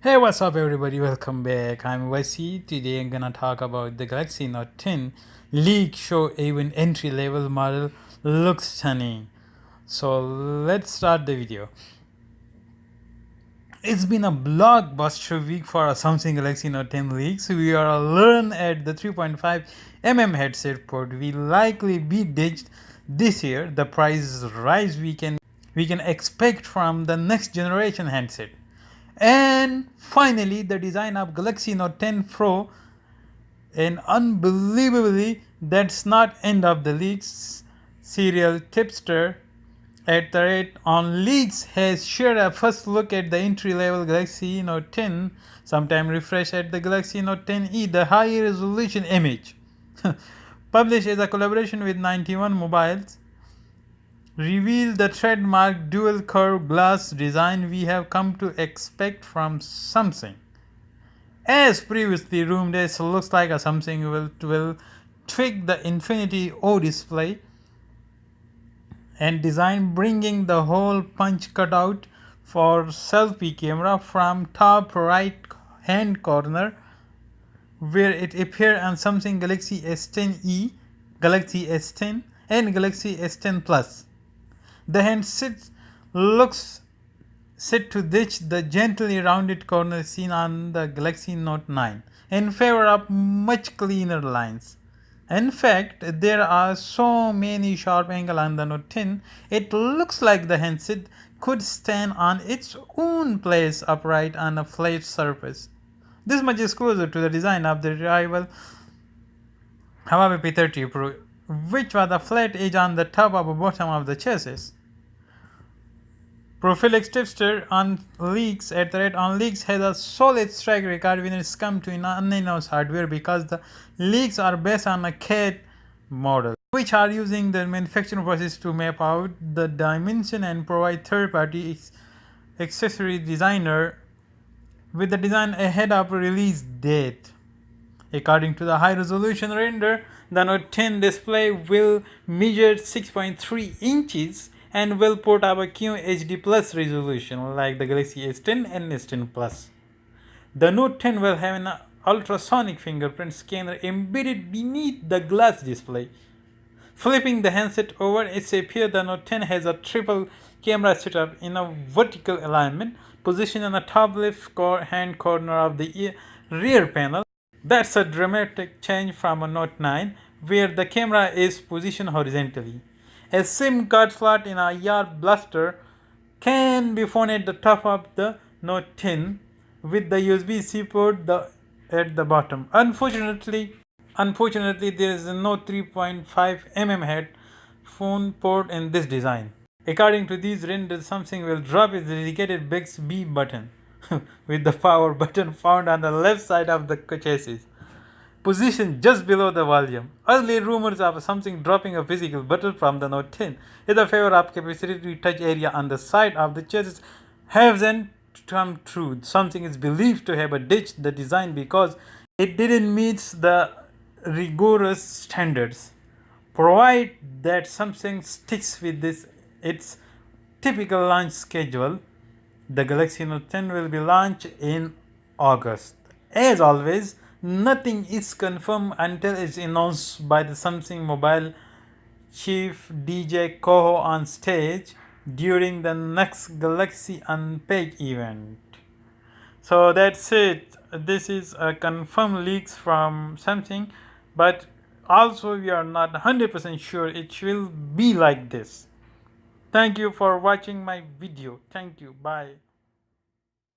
Hey, what's up, everybody? Welcome back. I'm Wasi. Today I'm gonna talk about the Galaxy Note 10 leak. Show even entry level model looks stunning. So let's start the video. It's been a blockbuster week for a Samsung Galaxy Note 10 leaks. We are learn at the 3.5 headset port will likely be ditched this year. The price rise we can expect from the next generation handset. And finally, the design of Galaxy Note 10 Pro, and unbelievably, that's not end of the leaks. Serial tipster at the rate on leaks has shared a first look at the entry-level Galaxy Note 10. Sometime refresh at the Galaxy Note 10e, the high-resolution image, published as a collaboration with 91 Mobiles, reveal the trademark dual curved glass design we have come to expect from Samsung. As previously rumored, it looks like a Samsung will tweak the Infinity O display and design, bringing the hole punch cutout for selfie camera from top right hand corner, where it appeared on Samsung Galaxy S10e, Galaxy S10 and Galaxy S10 Plus. The handset looks set to ditch the gently rounded corner seen on the Galaxy Note 9 in favor of much cleaner lines. In fact, there are so many sharp angles on the Note 10, it looks like the handset could stand on its own place upright on a flat surface. This much is closer to the design of the rival Huawei P30 Pro, which was a flat edge on the top or bottom of the chassis. Profilix tipster on leaks has a solid strike record when it's come to unannounced hardware, because the leaks are based on a CAD model, which are using the manufacturing process to map out the dimension and provide third-party accessory designer with the design ahead of release date. According to the high-resolution render, the Note 10 display will measure 6.3 inches and will port our QHD Plus resolution like the Galaxy S10 and S10 Plus. The Note 10 will have an ultrasonic fingerprint scanner embedded beneath the glass display. Flipping the handset over, it appears the Note 10 has a triple camera setup in a vertical alignment, positioned on the top left hand corner of the rear panel. That's a dramatic change from a Note 9, where the camera is positioned horizontally. A SIM card slot in a blockbuster can be found at the top of the Note 10 with the USB-C port at the bottom. Unfortunately, there is no 3.5 headphone port in this design. According to these renders, Samsung will drop its dedicated Bixby button with the power button found on the left side of the chassis, positioned just below the volume. Early rumors of Samsung dropping a physical button from the Note 10 in the favor of capacitive touch area on the side of the chassis hasn't come true. Samsung is believed to have ditched the design because it didn't meet the rigorous standards. Provided that Samsung sticks with its typical launch schedule, the Galaxy Note 10 will be launched in August. As always, nothing is confirmed until it's announced by the Samsung Mobile chief DJ Koho on stage during the next Galaxy Unpacked event. So that's it. This is a confirmed leaks from Samsung, but also we are not 100% sure it will be like this. Thank you for watching my video. Thank you. Bye.